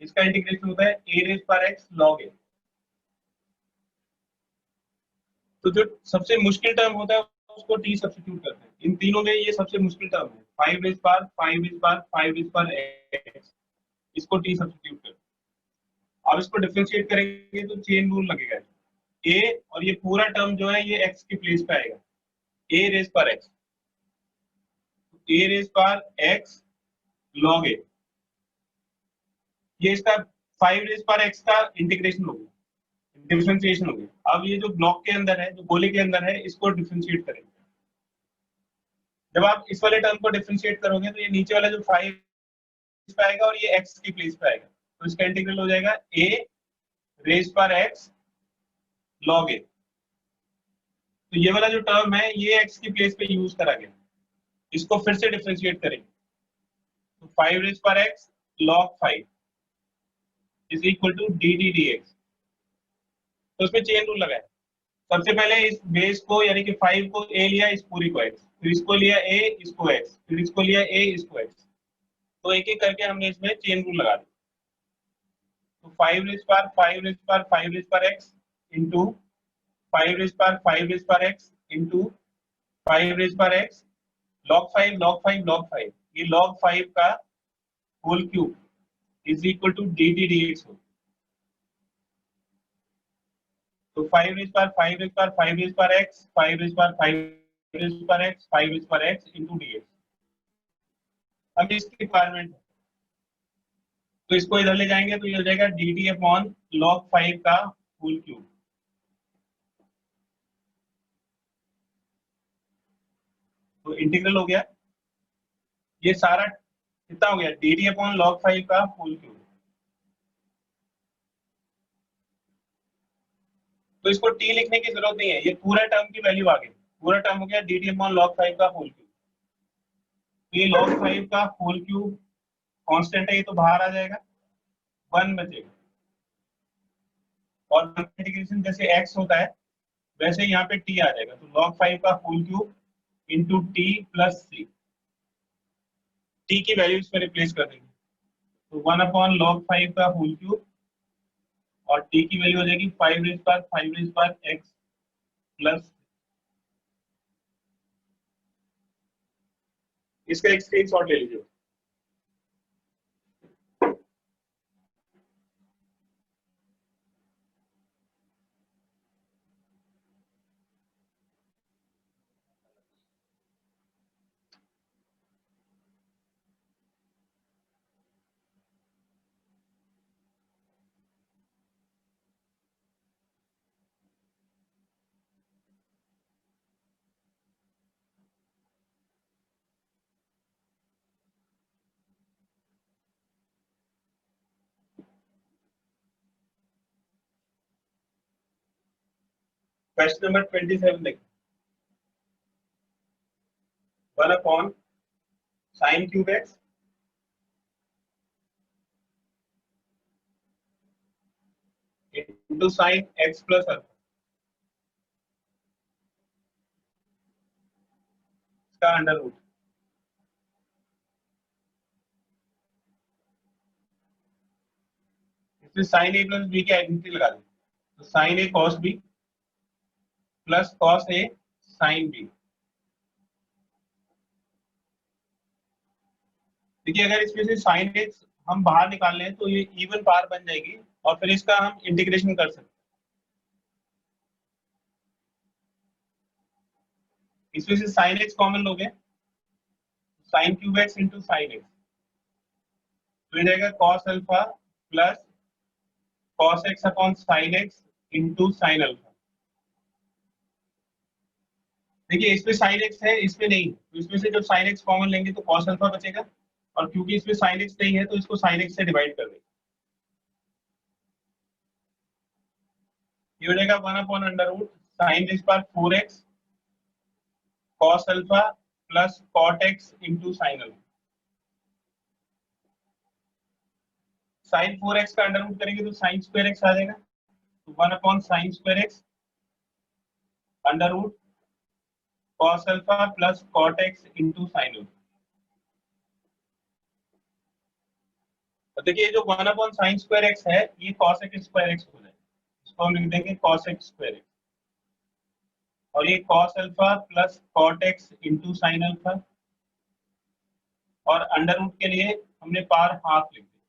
इसका इंटीग्रेशन होता है a रेज पर x log a। तो जो सबसे मुश्किल टर्म होता है उसको t सब्स्टिट्यूट करते हैं। इन तीनों में ये सबसे मुश्किल टर्म है 5 रेज पर 5 रेज पर 5 रेज पर x, इसको t सब्स्टिट्यूट करते हैं। अब इसको डिफरेंशिएट करेंगे तो चेन रूल लगेगा a और ये पूरा टर्म जो है ये x की प्लेस पे आएगा a रेज पर x, a रेज पर x log a। ये इसका 5 रेज पर x का इंटीग्रेशन हो गया, डिफरेंशिएशन हो गया। अब ये जो ब्लॉक के अंदर है, जो गोले के अंदर है, इसको डिफरेंशिएट करेंगे। जब आप इस वाले टर्म को डिफरेंशिएट करोगे तो ये नीचे वाला जो 5 पे आएगा और ये x की प्लेस पे आएगा, तो इसका इंटीग्रल हो जाएगा a रेज पर x log a। तो ये वाला जो टर्म है ये x की प्लेस पे यूज करा गया, इसको फिर से डिफरेंशिएट करेंगे तो 5 रेज पर x log 5 is equal to dt dx। तो उसमें चेन रूल लगा है सबसे पहले इस बेस को यानी कि 5 को a लिया, इस पूरी को x, फिर इसको लिया a, इसको x, फिर इसको लिया a, इसको x, तो एक एक करके हमने इसमें चेन रूल लगा दिया। तो 5 रेज पर 5 रेज पर 5 रेज पर x इंटू 5 रेज पर 5 रेज पर x इंटू 5 रेज पर x log 5 log 5 log 5, ये log 5 का whole cube is equal to dt dx हो। तो 5 रेज पर 5 रेज पर 5 रेज पर x 5 रेज पर 5 रेज पर x 5 रेज पर x इंटू dx। अब इसकी रिक्वायरमेंट है तो इसको इधर ले जाएंगे तो ये हो जाएगा dt अपॉन log 5 का होल क्यूब। तो इंटीग्रल हो गया, ये सारा कितना हो गया dt अपॉन log 5 का होल क्यूब। तो इसको t लिखने की जरूरत नहीं है, ये पूरा टर्म की वैल्यू आ गई, पूरा टर्म हो गया dt अपॉन log 5 का होल क्यूब। तो ये log 5 का होल क्यूब कांस्टेंट है, ये तो बाहर आ जाएगा, 1 बचेगा। और इंटीग्रेशन जैसे x होता है वैसे यहाँ पे t आ जाएगा, तो log 5 का whole cube into t plus c, t की वैल्यू इसमें रिप्लेस कर देंगे, तो 1 अपॉन log 5 का होल क्यूब और t की वैल्यू हो जाएगी 5 रेज पर x प्लस। इसका एक स्क्रीनशॉट ले लीजिए। क्वेश्चन नंबर 27 देखिए, 1 upon sine cube x into sine x plus alpha, इसका अंडर रूट। इसमें साइन ए प्लस बी की आइडेंटिटी लगा दें, तो sign A cos B plus cos A sine B. देखिए अगर इसमें से साइन एक्स हम बाहर निकाल लें तो ये इवन पावर बन जाएगी और फिर इसका हम इंटीग्रेशन कर सकते हैं। इसमें से साइन एक्स कॉमन लोगे, sine cube x into sine x, तो ये जाएगा cos alpha plus cos x upon sine x into sine alpha. देखिए इसमें साइन एक्स है, इसमें नहीं, तो इसमें से जब साइन एक्स कॉमन लेंगे तो कॉस अल्फा बचेगा, और क्योंकि इसमें साइन एक्स नहीं है तो इसको साइन एक्स से डिवाइड कर देंगे, ये हो जाएगा 1 upon under root sine raise पर 4x cos alpha plus cot x into sine alpha. Sine 4x का अंडर रूट करेंगे तो साइन स्क्वायर एक्स आ जाएगा, तो 1 upon sine square x under root cos alpha plus cot x into sine alpha. तो देखिए जो 1 अपॉन साइन स्क्वायर एक्स है ये कॉस एक्स स्क्वायर एक्स हो जाएगा, इसको हम लिख देंगे कॉस एक्स स्क्वायर एक्स, और ये cos alpha plus cot x into sine alpha, और अंडर रूट के लिए हमने पावर हाफ लिख दिया।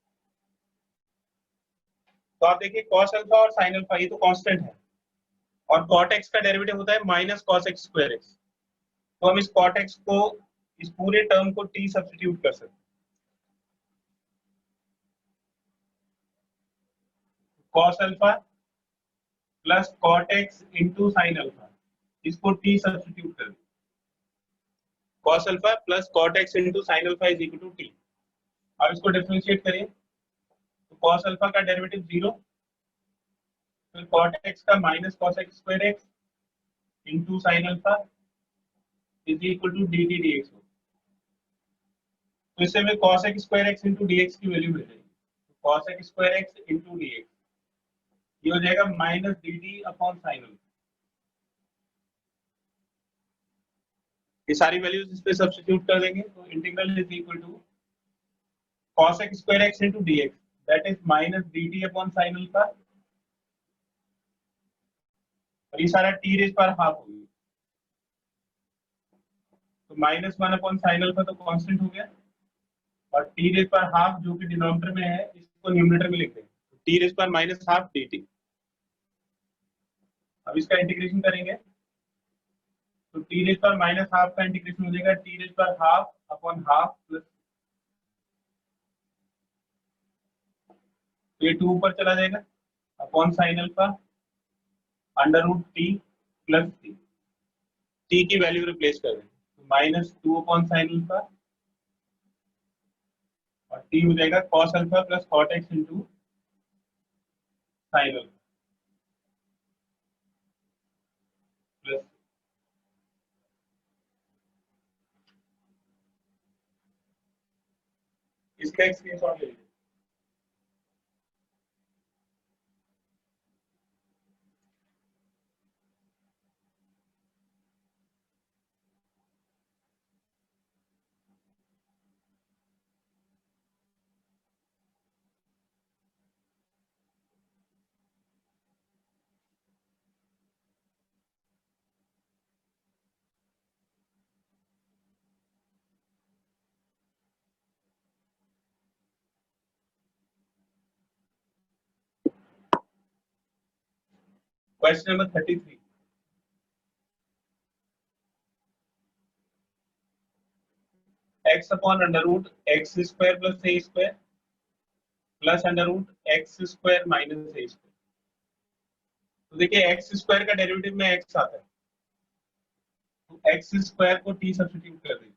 तो आप देखिए कॉस अल्फा और साइन अल्फा ये तो कांस्टेंट है, और कॉट एक्स का डेरिवेटिव होता है minus cos x square x, तो हम इस कॉट एक्स को इस पूरे टर्म को t सब्स्टिट्यूट कर सकते हैं, cos alpha plus cot x into sine alpha, इसको t सब्स्टिट्यूट कर दें, cos alpha plus cot x into sine alpha is equal to t। अब इसको डिफरेंशिएट करिए, तो कॉस अल्फा का डेरिवेटिव 0, फिर कॉट एक्स का minus cos x square x into sine alpha is equal to dt dx। तो इससे हमें cos x square x into dx की वैल्यू मिल जाएगी, तो cos x square x into dx ये हो जाएगा minus dt upon sine alpha. ये सारी वैल्यूज इस पे सब्स्टिट्यूट कर देंगे तो integral is equal to cos x square x into dx that is minus dt upon sin alpha और ये सारा t रेज पर हाफ हो गया तो -1 अपॉन sin alpha तो कांस्टेंट हो गया और t रेज पर हाफ जो कि डिनोमिनेटर में है इसको न्यूमरेटर में लिख देंगे तो t रेज पर -1/2 dt। अब इसका इंटीग्रेशन करेंगे तो t रेज पर -1/2 का इंटीग्रेशन हो जाएगा t रेज पर हाफ अपॉन हाफ प्लस तो ये 2 ऊपर चला जाएगा upon sin alpha under root t plus t की वैल्यू रिप्लेस कर देंगे तो -2 अपॉन sin अल्फा और टी हो जाएगा cos alpha plus cot x into sin alpha plus इसका एक स्क्रीनशॉट ले लीजिए। Question number 33 x upon under root x square plus a square plus under root x square minus a square तो देखिए एक्स स्क्वायर का डेरिवेटिव में x आता है तो एक्स स्क्वायर को t सब्स्टिट्यूट कर देंगे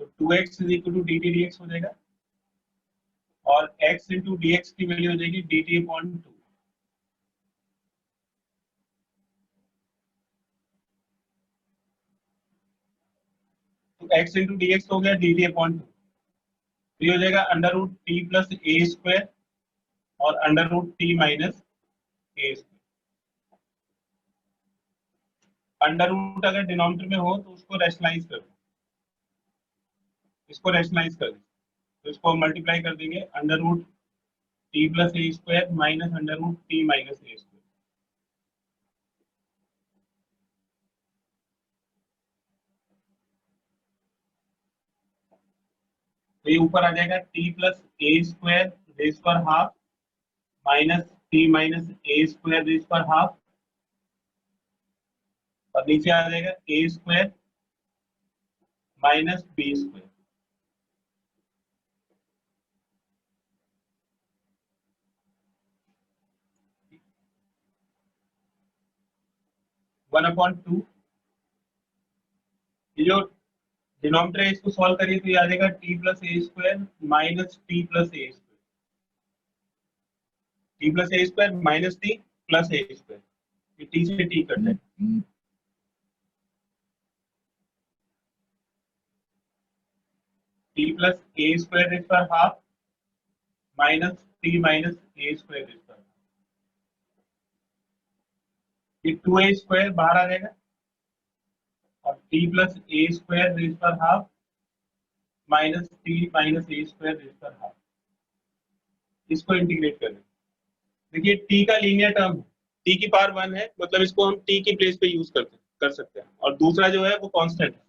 तो 2x is equal to dt dx हो जाएगा और x इंटू dx की वैल्यू हो जाएगी dt अपॉन 2 तो x इंटू डी एक्स हो गया dt अपॉन 2 तो ये हो जाएगा under root t plus a square और under root t minus a square under root अगर डिनोमिनेटर में हो तो उसको रैशनलाइज कर दो इसको रैशनलाइज कर दो तो इसको मल्टीप्लाई कर देंगे under root t plus a square minus under root t minus a square तो ये ऊपर आ जाएगा t plus a square raise पर half minus t minus a square raise पर हाफ और नीचे आ जाएगा a square minus b square 1/2 ये जो डिनोमिनेटर है इसको सॉल्व करिए तो ये आ जाएगा t plus a square minus T plus a square t plus a square minus T plus a square ये टी से टी कट जाए T plus a square raise पर half minus t minus a square raise पर ये 2a स्क्वायर बाहर आ जाएगा और T plus a square raise पर half minus t minus a square raise पर हाफ इसको इंटीग्रेट कर दें देखिए टी का लीनियर टर्म है टी की पावर 1 है मतलब इसको हम टी की प्लेस पे यूज कर सकते हैं और दूसरा जो है वो कांस्टेंट है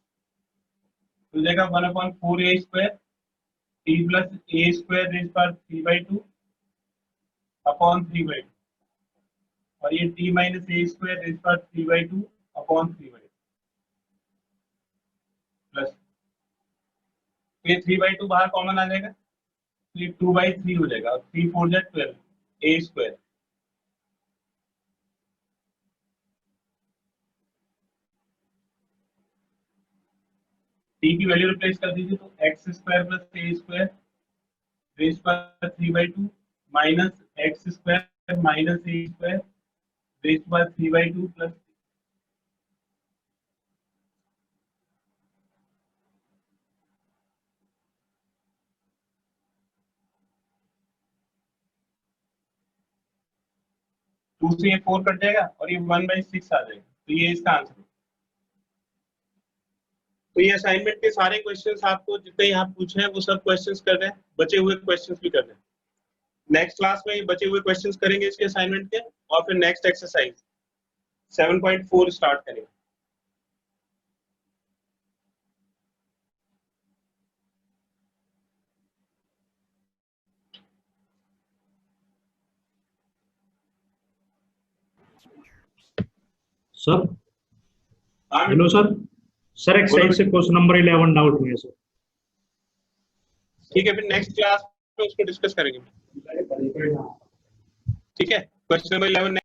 तो जाएगा 1/4 a square t plus a square raise पर 3/2 अपॉन 3/2 और ये t minus a square raise पर 3/2 अपॉन 3/2 प्लस ये 3/2 बाहर कॉमन आ जाएगा तो ये 2/3 हो जाएगा और 3 4 जा 12 ए स्क्वायर टी की वैल्यू रिप्लेस कर दीजिए तो x square plus a square raise पर 3/2 minus x square minus a square raise पर 3/2 प्लस 2 से ये 4 कट जाएगा और ये 1/6 आ जाएगा तो ये इसका आंसर है तो ये असाइनमेंट के सारे क्वेश्चंस आपको जितने यहाँ पूछे हैं वो सब क्वेश्चंस कर रहे हैं, बचे हुए क्वेश्चंस भी कर रहे हैं। नेक्स्ट क्लास में बचे हुए क्वेश्चंस करेंगे इसके असाइनमेंट के, और फिर नेक्स्ट एक्सरसाइज 7.4 स्टार्ट करेंगे। Sir hello sir. Sir exercise से क्वेश्चन नंबर 11 डाउट हुए सर। ठीक है, फिर नेक्स्ट क्लास में उसको डिस्कस करेंगे। ठीक है, क्वेश्चन नंबर 11